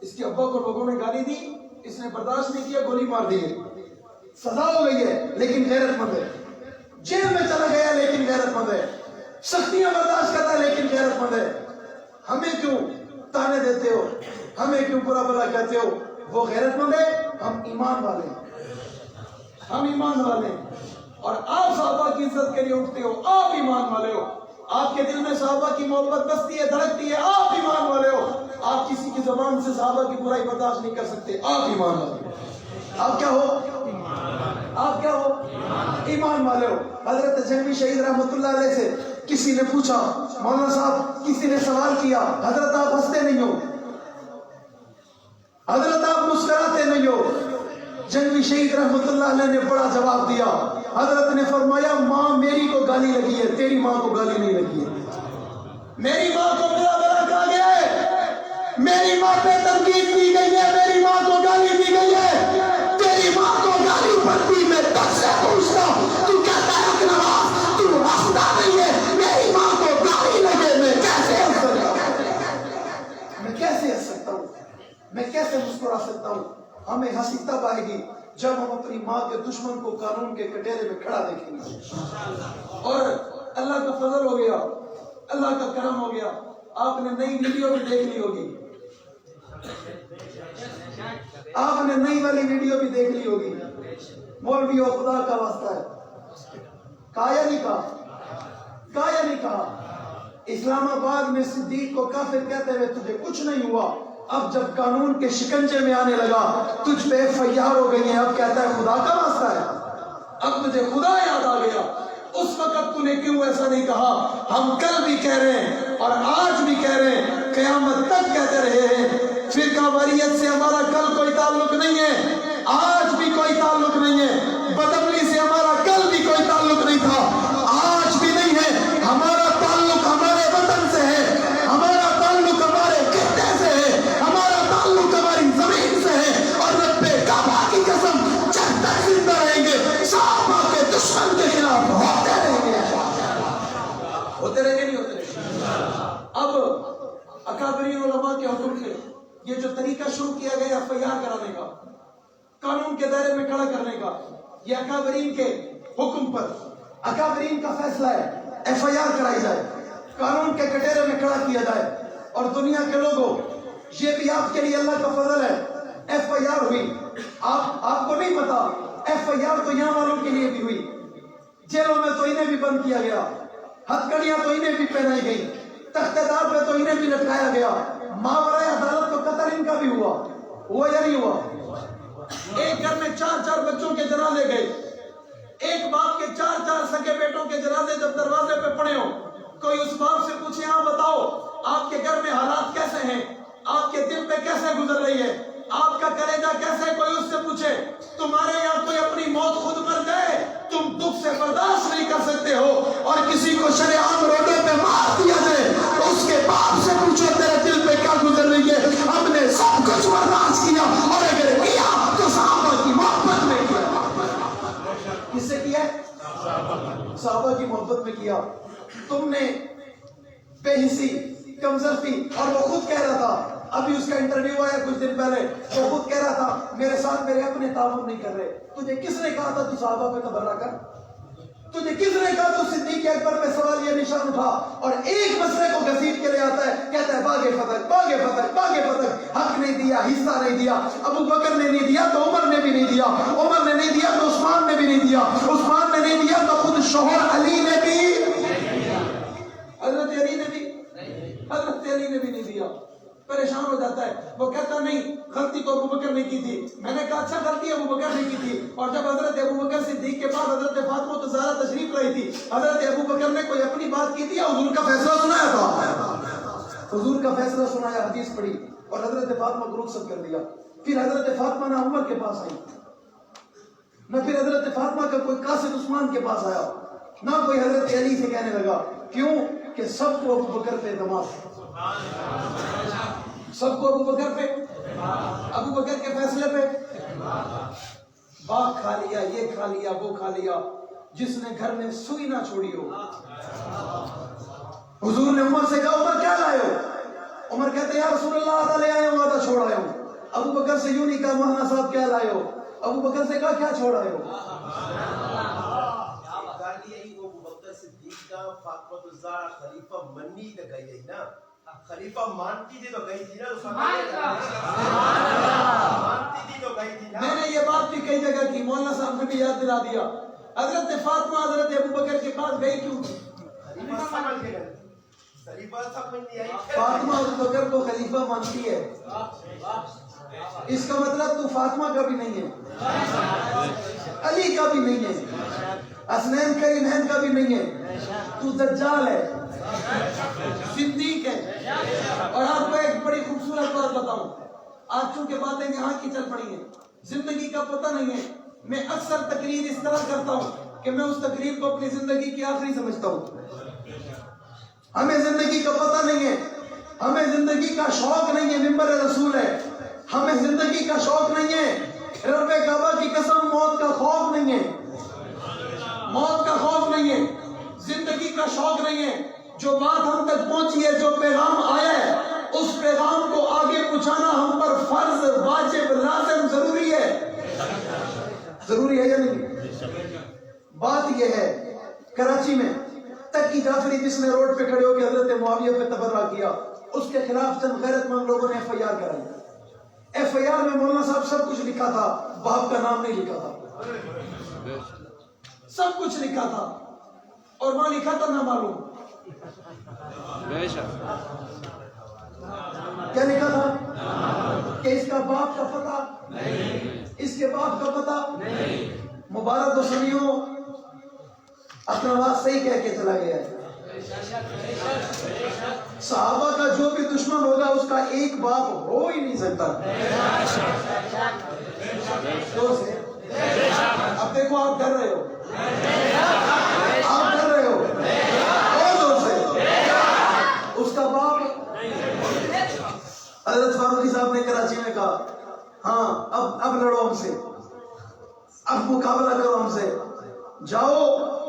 اس کے ابا کو لوگوں نے گالی دی، اس نے برداشت نہیں کیا، گولی مار دی ہے، سزا ہو گئی ہے، لیکن غیرت مند ہے. جیل میں چلا گیا لیکن غیرت مند ہے، سختیاں برداشت کرتا ہے لیکن غیرت مند ہے. ہمیں کیوں تانے دیتے ہو، ہمیں کیوں برا بھلا کہتے ہو؟ وہ غیرت مند ہے، ہم ایمان والے ہیں، ہم ایمان والے ہیں. اور آپ صحابہ کی عزت کے لیے اٹھتے ہو، آپ ایمان والے ہو. آپ کے دل میں صحابہ کی محبت بستی ہے، دھڑکتی ہے، آپ ایمان والے ہو. آپ کسی کی زبان سے صحابہ کی برائی برداشت نہیں کر سکتے، آپ ایمان والے ہو. آپ کیا ہو؟ آپ کیا ہو؟ ایمان والے ہو. حضرت جنگی شہید رحمت اللہ علیہ سے کسی نے پوچھا، مولانا صاحب کسی نے سوال کیا، حضرت آپ ہنستے نہیں ہو، حضرت آپ مسکراتے نہیں ہو. جنگی شہید رحمت اللہ علیہ نے بڑا جواب دیا. حضرت نے فرمایا ماں میری کو گالی لگی ہے، تیری ماں کو گالی نہیں لگی ہے. میری ماں کو برا بھلا کہا گیا ہے، میری ماں پہ تنقید کی گئی ہے، میری ماں کو گالی دی گئی ہے. تیری ماں کو گالی پڑتی میں تب سے پوچھتا ہوں، تو کہتا ہے کہ نواز تو ہنستا نہیں ہے، میری ماں کو گالی لگے میں کیسے ہنس سکتا ہوں؟ میں کیسے ہنس سکتا ہوں؟ میں کیسے مسکرا سکتا ہوں؟ ہمیں ہنسی تب آئے گی جب ہم اپنی ماں کے دشمن کو قانون کے کٹہرے میں کھڑا دیکھیں گے. اور اللہ کا فضل ہو گیا، اللہ کا کرم ہو گیا، آپ نے نئی ویڈیو بھی دیکھ لی ہوگی، آپ نے نئی والی ویڈیو بھی دیکھ لی ہوگی. مولوی اور خدا کا واسطہ ہے، کہا یا نہیں کہا؟ کہا یا نہیں کہا؟ اسلام آباد میں صدیق کو کافر کہتے ہوئے تجھے کچھ نہیں ہوا، اب جب قانون کے شکنجے میں آنے لگا تجھ پہ FIR ہو گئی ہے، اب کہتا ہے خدا کا واسطہ ہے. اب تجھے خدا یاد آ گیا. اس وقت تو نے کیوں ایسا نہیں کہا؟ ہم کل بھی کہہ رہے ہیں اور آج بھی کہہ رہے ہیں، قیامت تک کہتے رہے ہیں، فرقہ واریت سے ہمارا کل کوئی تعلق نہیں ہے، آج بھی کوئی تعلق نہیں ہے، بدعملی سے ہمارا کل بھی کوئی تعلق نہیں تھا، آج بھی نہیں ہے، ہمارا تعلق ہمارے وطن سے ہے، ہمارا تعلق ہمارے خطے سے ہے، ہمارا تعلق ہماری زمین سے ہے، اور رب کعبہ کی قسم جب تک زندہ رہیں گے صحابہ کے دشمن کے خلاف ہوتے رہیں گے، ہوتے رہیں گے نہیں ہوتے رہیں گے۔ اب اکابرین علماء کے حکم سے یہ جو طریقہ شروع کیا گیا FIR کرانے کا، قانون کے دائرے میں کھڑا کرنے کا، یہ اکابرین کے حکم پر، اکابرین کا فیصلہ ہے FIR کرائی جائے، قانون کے کٹہرے میں کھڑا کیا جائے، اور دنیا کے لوگوں یہ بھی آپ کے لیے اللہ کا فضل ہے، FIR ہوئی، آپ کو نہیں پتا FIR تو یہاں والوں کے لیے بھی ہوئی، جیلوں میں تو انہیں بھی بند کیا گیا، ہتھکڑیاں تو انہیں بھی پہنائی گئی، تختہ دار پہ تو انہیں بھی لٹکایا گیا، ماورائے عدالت تو قتل ان کا بھی ہوا یا نہیں ہوا؟ ایک گھر میں 4 بچوں کے جنازے گئے، ایک باپ کے 4 سگے بیٹوں کے جنازے جب دروازے پہ پڑے ہوں، کوئی اس باپ سے پوچھے ہاں بتاؤ آپ کے گھر میں حالات کیسے ہیں، آپ کے دل پہ کیسے گزر رہی ہے، آپ کا کلیجہ کیسے، کوئی اس سے پوچھے تمہارے یہاں کوئی اپنی موت خود مر جائے تم دکھ سے برداشت نہیں کر سکتے ہو، اور کسی کو شریعام روڈوں پہ مار دیا جائے تو اس کے باپ سے پوچھو تیرے دل پہ کیا گزر رہی ہے، ہم نے سب کچھ برداشت کیا، اور اگر کیا تو صحابہ کی محبت میں کیا۔ کس سے کیا؟ صحابہ کی محبت میں کیا۔ تم نے بے حسی، کمزرتی، اور وہ خود کہہ رہا تھا، ابھی اس کا انٹرویو آیا کچھ دن پہلے، وہ خود کہہ رہا تھا میرے ساتھ میرے اپنے تعاون نہیں کر رہے، تجھے کس نے کہا تھا تو صحابہ پہ تبرہ کر، تجھے کس نے کہا تو صدیق اکبر پہ سوال یہ نشان اٹھا، اور ایک مسئلے کو گھسیٹ کے لے آتا ہے، کہتا ہے باغ فتح، باغ فتح، باغ فتح، حق نہیں دیا، حصہ نہیں دیا، ابو بکر نے نہیں دیا تو عمر نے بھی نہیں دیا، عمر نے نہیں دیا تو عثمان نے بھی نہیں دیا، عثمان نے نہیں دیا تو خود شوہر علی نے بھی، حضرت علی نے بھی نہیں دیا۔ پریشان ہو جاتا ہے، وہ کہتا نہیں غلطی تو ابو بکر نے کی تھی، میں نے کہا اچھا غلطی ابو بکر نے کی تھی، اور جب حضرت ابو بکر صدیق کے بعد حضرت فاطمہ الزہرا تشریف لائی تھی، حضرت ابو بکر نے کوئی اپنی بات کی تھی یا حضور کا فیصلہ سنایا تھا؟ حضور کا فیصلہ سنایا، حدیث پڑھی اور حضرت فاطمہ کو رخصت کر دیا۔ پھر حضرت فاطمہ نہ عمر کے پاس آئی، نہ پھر حضرت فاطمہ کا کوئی قاصد عثمان کے پاس آیا، نہ کوئی حضرت علی سے کہنے لگا، کیوں کہ سب کو ابو بکر پہ اعتماد، سب کو ابو بکر پہ، ابو بکر کے فیصلے پہ، باغ کھا لیا، یہ کھا لیا، وہ کھا لیا، جس نے گھر میں سوئی نہ چھوڑی ہو۔ حضور نے عمر سے کہا عمر کیا لائے ہو؟ عمر کہتے یا رسول اللہ آدھا لے آئے ہوں، آدھا چھوڑ آئے ہوں۔ ابو بکر سے یوں نہیں کہا مولانا صاحب کیا لائے ہو، ابو بکر سے کہا کیا چھوڑ آئے ہو؟ فاطمہ الزہرا خلیفہ منی تے گئی ہے نا، خلیفہ مانتی تھی تو گئی تھی نا، مانتی تھی تو گئی تھی نا۔ میں نے یہ بات بھی کئی جگہ کی، مولانا صاحب نے بھی یاد دلا دیا، حضرت فاطمہ حضرت ابو بکر کے پاس گئی کیوں؟ خلیفہ سمجھ کے گئی، خلیفہ سمجھ نہیں آئی، فاطمہ ابو بکر کو خلیفہ مانتی ہے، اس کا مطلب تو فاطمہ کا بھی نہیں ہے، علی کا بھی نہیں ہے، حسنین کریمین کا بھی نہیں ہے، تو دجال ہے، صدیق ہے۔ اور آپ کو ایک بڑی خوبصورت بات بتاؤں، آج چونکہ باتیں یہاں کی چل پڑی ہیں، زندگی کا پتہ نہیں ہے، میں اکثر تقریر اس طرح کرتا ہوں کہ میں اس تقریر کو اپنی زندگی کی آخری سمجھتا ہوں۔ ہمیں زندگی کا پتہ نہیں ہے، ہمیں زندگی کا شوق نہیں ہے، ممبر رسول ہے، ہمیں زندگی کا شوق نہیں ہے، رب کعبہ کی قسم موت کا خوف نہیں ہے، موت کا خوف نہیں ہے، زندگی کا شوق نہیں ہے، جو بات ہم تک پہنچی ہے، جو پیغام آیا ہے، اس پیغام کو آگے پہنچانا ہم پر فرض، واجب، لازم، ضروری ہے، ضروری ہے یا نہیں؟ بات یہ ہے، کراچی میں تقی جعفری جس نے روڈ پہ کھڑے ہو کے حضرت معاویہ پہ تبرہ کیا، اس کے خلاف چند غیرت مند لوگوں نے FIR کرائی، FIR میں مولانا صاحب سب کچھ لکھا تھا، باپ کا نام نہیں لکھا تھا، سب کچھ لکھا تھا، اور وہاں لکھا تھا نہ معلوم، کیا لکھا تھا کہ اس کا باپ کا پتہ، اس کے باپ کا پتہ، مبارک و سمیوں اپنا بات صحیح کہہ کے چلا گیا ہے، صحابہ کا جو بھی دشمن ہوگا اس کا ایک باپ ہو ہی نہیں سکتا. اب دیکھو آپ ڈر رہے ہو, آپ ڈر رہے ہو, اور زور سے اس کا باپ. حضرت فاروقی صاحب نے کراچی میں کہا ہاں اب لڑو ہم سے, اب مقابلہ کرو ہم سے, جاؤ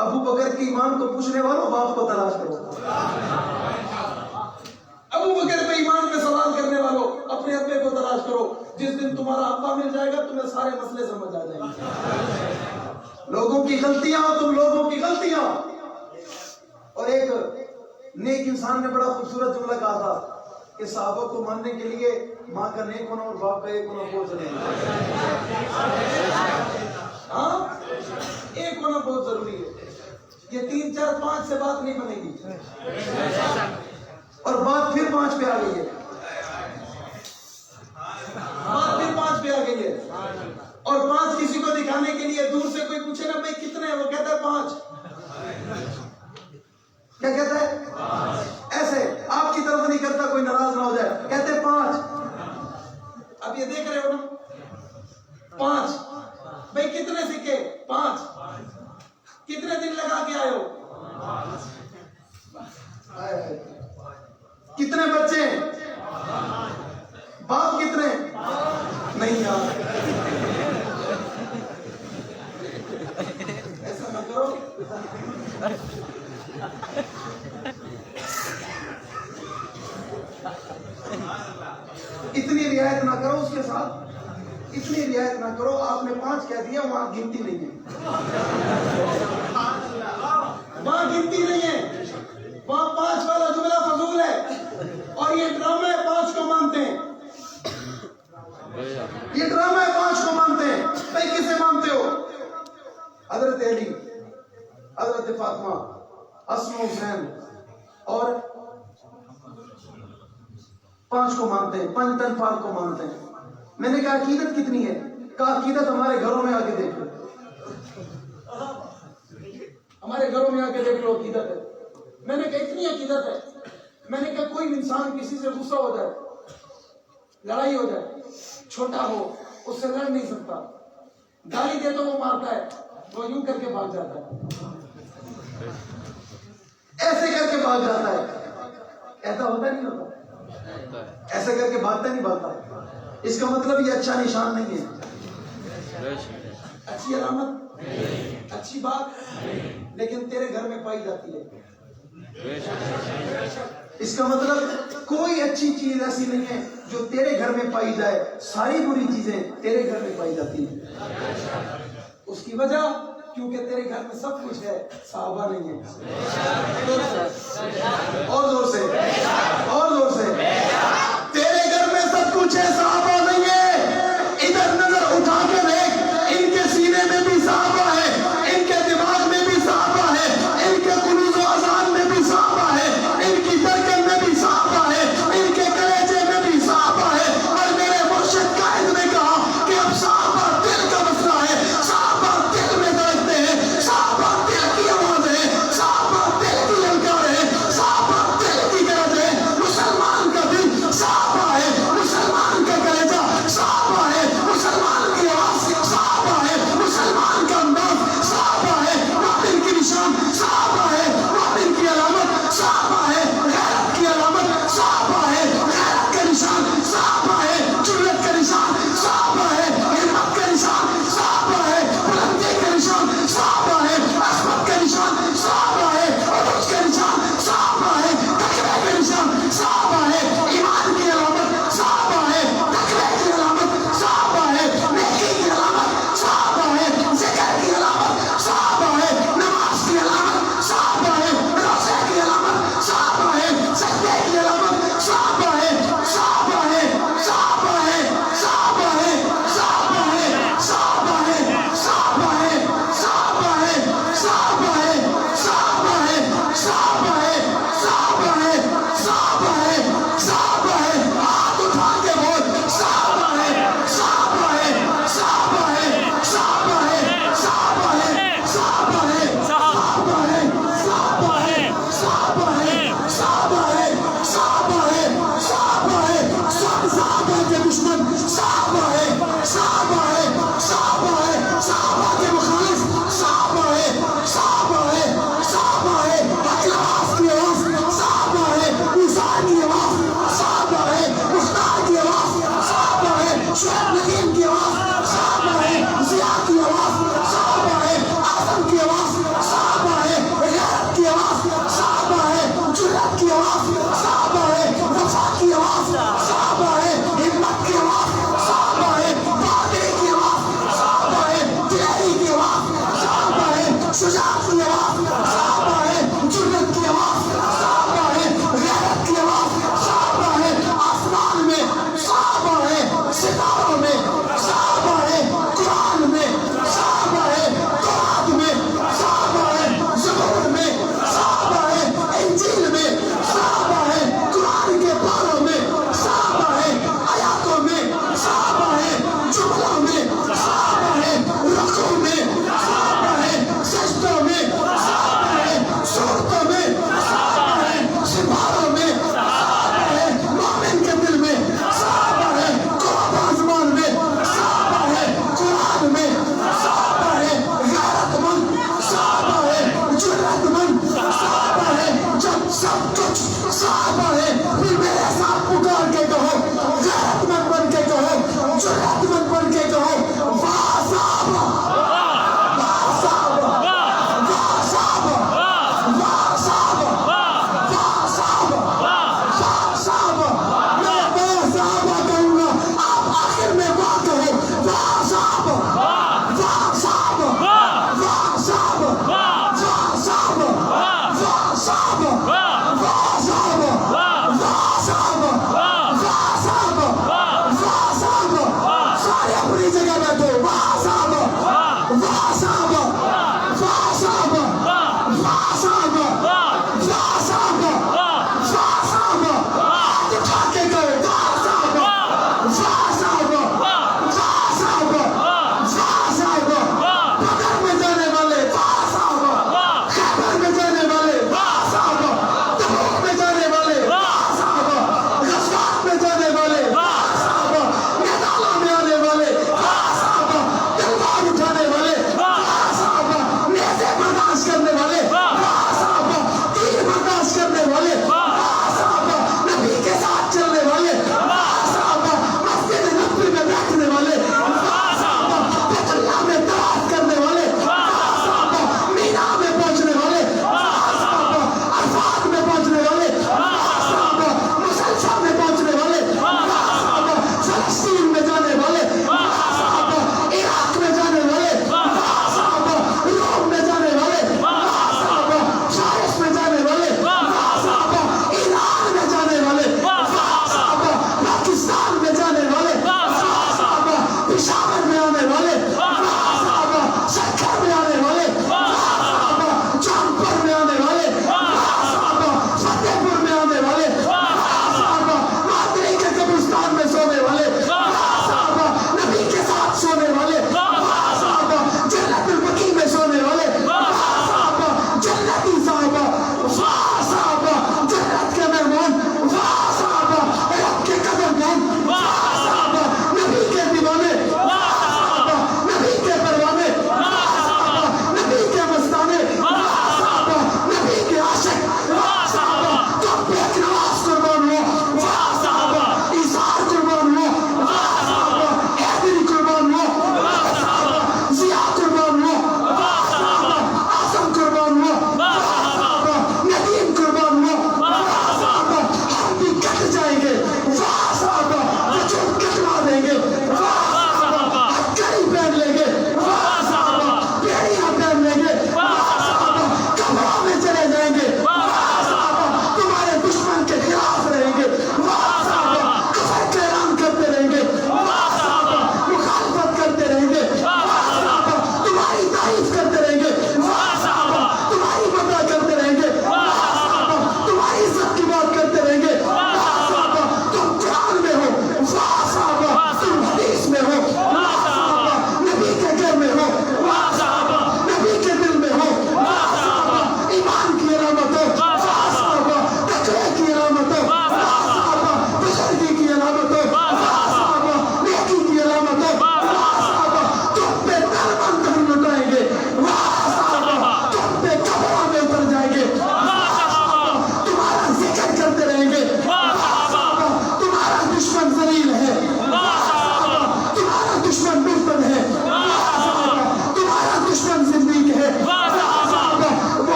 ابو بکر کے ایمان کو پوچھنے والوں باپ کو تلاش کرو. ابو بکر پہ ایمان پہ سوال کرنے والوں اپنے ابے کو تلاش کرو. جس دن تمہارا ابا مل جائے گا تمہیں سارے مسئلے سمجھ آ جائیں گے. لوگوں کی غلطیاں, تم لوگوں کی غلطیاں. اور ایک نیک انسان نے بڑا خوبصورت جملہ کہا تھا کہ صحابہ کو ماننے کے لیے ماں کا نیک ہونا اور باپ کا ایک ہونا بہت ضروری ہے. ہاں ایک ہونا بہت ضروری ہے. یہ 3 4 5 سے بات نہیں بنے گی, اور بات پھر 5 پہ آ گئی ہے, بات پھر 5 پہ آ گئی ہے. اور 5 کسی کو دکھانے کے لیے دور سے کوئی پوچھے نا بھائی کتنے ہیں, وہ کہتا ہے 5. کیا کہتا ہے؟ ایسے آپ کی طرف نہیں کرتا کوئی ناراض نہ ہو جائے, کہتے 5. اب یہ دیکھ رہے ہو نا 5. بھائی کتنے سکے؟ 5. کتنے دن لگا کے آئے ہو؟ کتنے بچے ہیں؟ باپ کتنے؟ نہیں یار ایسا نہ کرو. اتنی رعایت نہ کرو اس کے ساتھ, اتنی رعایت نہ کرو. آپ نے 5 کہہ دیا, وہاں گنتی نہیں ہے, وہاں گنتی نہیں ہے, وہاں 5 والا جملہ فضول ہے. اور یہ ڈرامہ ہے 5 کو مانتے ہیں, یہ ڈرامہ ہے 5 کو مانتے ہیں. بھائی کسے مانتے ہو؟ حضرت علی, حضرت فاطمہ, حسن حسین, اور 5 کو مانتے ہیں, 5 انفال کو مانتے ہیں. میں نے کہا عقیدت کتنی ہے؟ کہا عقیدت ہمارے گھروں میں آ کے دیکھ لو, ہمارے گھروں میں آ کے دیکھ لو عقیدت ہے. میں نے کہا اتنی عقیدت ہے. میں نے کہا کوئی انسان کسی سے غصہ ہو جائے, لڑائی ہو جائے, چھوٹا ہو, اس سے لڑ نہیں سکتا. گالی دے تو وہ مارتا ہے, وہ یوں کر کے بھاگ جاتا ہے, ایسے کر کے بھاگ جاتا ہے. ایسا ہوتا نہیں ہوتا, ایسے کر کے بھاگتا نہیں بھاگتا. اس کا مطلب یہ اچھا نشان نہیں ہے, اچھی علامت, اچھی بات, لیکن تیرے گھر میں پائی جاتی ہے. اس کا مطلب کوئی اچھی چیز ایسی نہیں ہے جو تیرے گھر میں پائی جائے, ساری بری چیزیں تیرے گھر میں پائی جاتی ہیں. اس کی وجہ کیونکہ تیرے گھر میں سب کچھ ہے, صحابہ نہیں ہے. اور زور سے, اور زور سے, تیرے گھر میں سب کچھ ہے, صحابہ نہیں ہے. ادھر نظر اٹھا کے دیکھ, ان کے سینے میں بھی صحابہ ہے, ان کے دماغ میں بھی صحابہ ہے, ان کے قلوب و اذان میں بھی صحابہ ہے, ان کی دھڑکن میں بھی صحابہ ہے, ان کے کلیجے میں بھی صحابہ ہے. اور میرے مرشد قائد نے کہا کہ اب صحابہ دل کا مسئلہ ہے, صحابہ دل میں دھڑکتے ہیں, صحابہ دل کی آواز ہے, صحابہ دل کی للکار ہے, صحابہ دل کی گرج ہے. مسلمان کا دل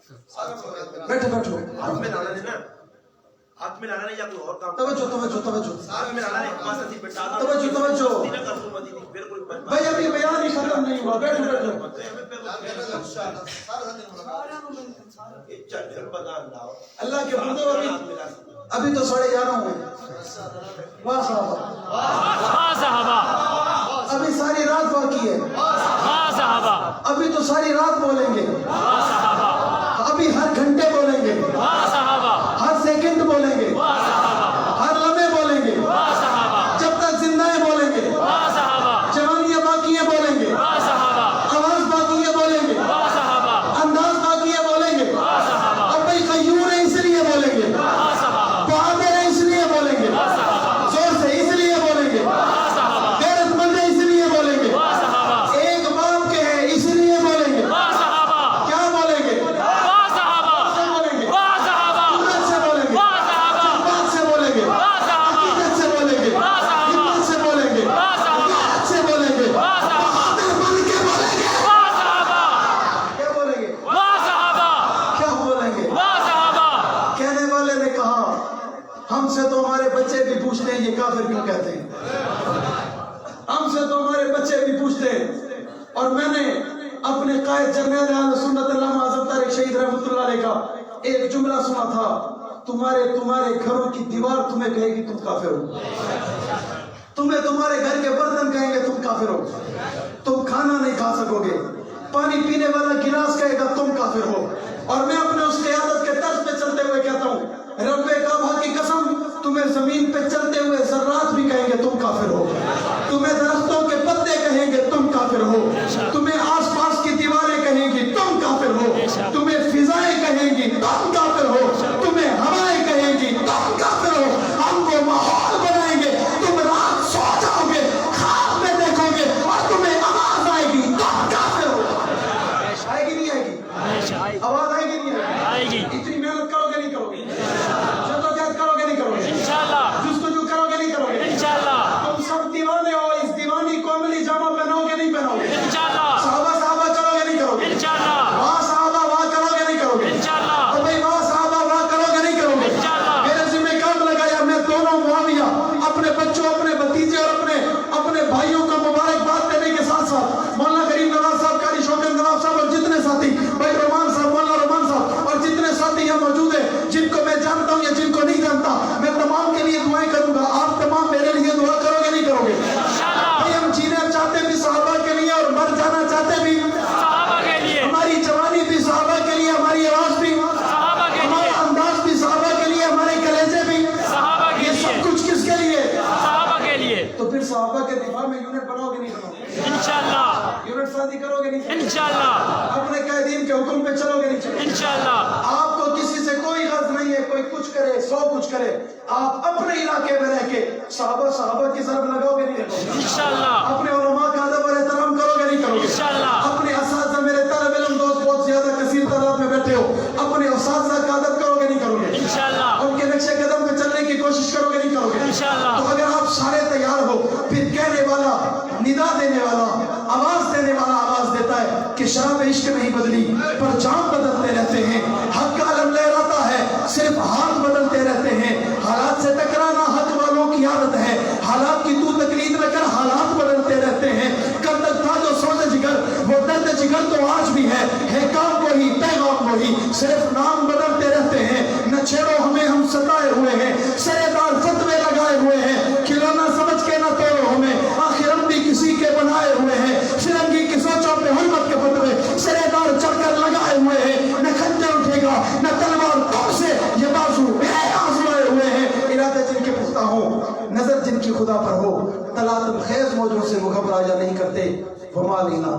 بیٹھو بیٹھو ہاتھ میں لانا نہیں نا, ہاتھ میں لانا نہیں یا کوئی اور کام. توجہ توجہ توجہ ہاتھ میں لانا نہیں, بس ایسی بٹا دو. توجہ توجہ نہیں کر دوں مدی نہیں, بالکل بھائی ابھی بیان ہی ختم نہیں ہوا, بیٹھو بیٹھو. اللہ کے بندوں ابھی تو 11:30 ہوئے. واہ صحابہ, واہ صحابہ, ابھی ساری رات باقی ہے. واہ صحابہ, ابھی تو ساری رات بولیں گے, واہ صحابہ, ابھی ہر گھنٹے بولیں گے, واہ صحابہ, ہر سیکنڈ بولیں گے, واہ صحابہ, ہر لمحے بولیں گے, واہ صحابہ, جب تک زندہ ہیں بولیں گے, واہ صحابہ, جوانیاں باقی ہیں بولیں گے, واہ صحابہ, آواز باقی ہے بولیں گے, واہ صحابہ, انداز باقی ہے بولیں گے. واہ صحابہ, اب بھائی قیوم ہے اس لیے بولیں گے, واہ صحابہ, بہادر ہے اس لیے بولیں گے, زور سے اس لیے بولیں گے, واہ صحابہ, غیرت مند ہے اس لیے بولیں گے, واہ صحابہ, ایک باپ کے ہیں اس لیے بولیں گے. واہ صحابہ, کیا بولیں گے؟ واہ صحابہ, کیا بولیں گے؟ واہ صحابہ, قدرت سے بولیں گے, واہ صحابہ, بات سے بولیں گے, واہ صحابہ, حقیقت سے بولیں گے, واہ صحابہ, ہمت سے بولیں گے, واہ صحابہ, حق سے بولیں گے, واہ صحابہ, بہادر بن کے بولیں گے. واہ صحابہ, کیا بولیں گے؟ واہ صحابہ, کیا بولیں گے؟ واہ صحابہ. کہنے والے نے کہا ہم سے تو ہمارے بچے بھی پوچھتے ہیں یہ کافر کیوں کہتے ہیں, ہم سے تو ہمارے بچے بھی پوچھتے ہیں. اور میں نے اپنے قائد جرنیل اہل سنت علامہ اعظم طارق شہید رحمۃ اللہ علیہ کا ایک جملہ سنا تھا, تمہارے گھروں کی دیوار تمہیں کہے گی تم کافر ہو, تمہیں تمہارے گھر کے برتن کہیں گے تم کافر ہو, تم کھانا نہیں کھا سکو گے, پانی پینے والا گلاس کہے گا تم کافر ہو. اور میں اپنے اس قیادت کے طرز پہ چلتے ہوئے کہتا ہوں, رب کعبہ کی قسم تمہیں زمین پہ چلتے ہوئے ذرات بھی کہیں گے تم کافر ہو, تمہیں درختوں کے پتے کہیں گے تم کافر ہو, تمہیں آس پاس کی دیواریں کہیں گی تم کافر ہو, تمہیں فضائیں کہیں گی تم کافر ہو, تمہیں ہوائیں کہیں گی تم کافر ہو. ہم کو ماحول بنائیں گے, تم رات سو جاؤ گے, خواب میں دیکھو گے اور تمہیں آواز آئے گی تم کافر ہو. آئے گی نہیں آئے گی؟ آواز آئے گی نہیں آئے گی. اتنی محنت کرو گے نہیں کرو گے, جدوجہد کرو گے نہیں کرو گے, انشاءاللہ, جستجو کرو گے نہیں کرو گے, انشاءاللہ, تم سب دیوانے ہو, اس دیوانی کو عملی جامہ پہنو گے نہیں پہنو گے, انشاءاللہ, صحابہ کرو گے نہیں کرو گے, انشاءاللہ, واہ صحابہ واہ کرو گے نہیں کرو گے, انشاءاللہ, اور بھائی واہ صحابہ واہ کرو گے نہیں کرو گے. انشاءاللہ. میرے ذمہ کام لگایا, میں دونوں معاویہ اپنے بچوں, اپنے بھتیجے اور اپنے بھائیوں کو مبارکباد دینے کے ساتھ ساتھ مولانا غریب نواز صاحب, قاری شوکت نواز صاحب اور جتنے ساتھی, بھائی رومان صاحب, مولانا رومان صاحب اور جتنے ساتھی یہاں موجود ہیں, جن کو میں جانتا ہوں یا جن کو نہیں جانتا, میں تمام کے لیے دعائیں کروں گا. آپ تمام میرے لیے دعا کرو گے نہیں کرو گے؟ بھائی ہم جینا چاہتے بھی صحابہ کے لیے اور مر جانا چاہتے بھی صحابہ کے لیے, ہماری جوانی بھی صحابہ کے لیے, ہماری آواز بھی صحابہ کے لیے, ہمارا انداز بھی صحابہ کے لیے, ہمارے کلیجے بھی, صحابہ کے یہ لیے, سب کچھ کس کے لیے؟ صحابہ کے لیے. تو پھر صحابہ کے دفاع میں یونٹ بناؤ گے نہیں بناؤ گے؟ انشاءاللہ, یونٹ سازی کرو گے نہیں؟ انشاءاللہ, اپنے قائدین کے حکم پہ چلو گے نہیں چلو گے؟ انشاءاللہ, آپ کو کسی سے کوئی غرض نہیں ہے, کوئی کچھ کرے سو کچھ کرے, آپ اپنے علاقے میں رہ کے صحابہ کی ضرب لگاؤ گے نہیں لگاؤ گے؟ انشاءاللہ, اپنے علماء کا ادب اور احترام کرو گے نہیں کرو گے؟ انشاءاللہ, اپنے اساتذہ, میرے طالب علم دوست بہت زیادہ کثیر تعداد میں بیٹھے ہو, اپنے اساتذہ کا ادب کرو گے نہیں کرو گے؟ انشاءاللہ, ان کے نقشے قدم پہ چلنے کی کوشش کرو گے نہیں کرو گے؟ انشاءاللہ. تو اگر آپ سارے تیار ہو, پھر کہنے والا, ندا دینے والا, آواز دینے والا آواز دیتا ہے کہ شراب عشق نہیں بدلی پر جام بدلتے رہتے ہیں, حق کا علم لہراتا ہے صرف ہاتھ بدلتے رہتے ہیں, حالات سے ٹکرانا حق والوں کی عادت ہے, حالات کی تو تقلید نہ کر, حالات بدلتے رہتے ہیں. کب تک تھا جو سوز جگر, وہ درد جگر تو آج بھی ہے کام وہی, پیغام وہی, صرف نام بدلتے رہتے ہیں. نہ چھیڑو ہمیں, ہم ستائے ہوئے ہیں, سرے دار فتوے لگائے ہوئے ہیں, کھلونا سمجھ کے نہ توڑو ہمیں, آخر ہم بھی کسی کے بنائے ہوئے ہیں. فرنگی کی سوچوں پہ حرمت کے فتوے سرے دار چڑھ کر لگائے ہوئے ہیں. نہ خنجر اٹھے گا نہ تلوار تم سے, یہ بازو آزمائے ہوئے ہیں. ارادے جن کے پختہ ہوں, نظر جن کی خدا پر ہو, تلاطم خیز موجوں سے وہ گھبرایا نہیں کرتے. وما لینا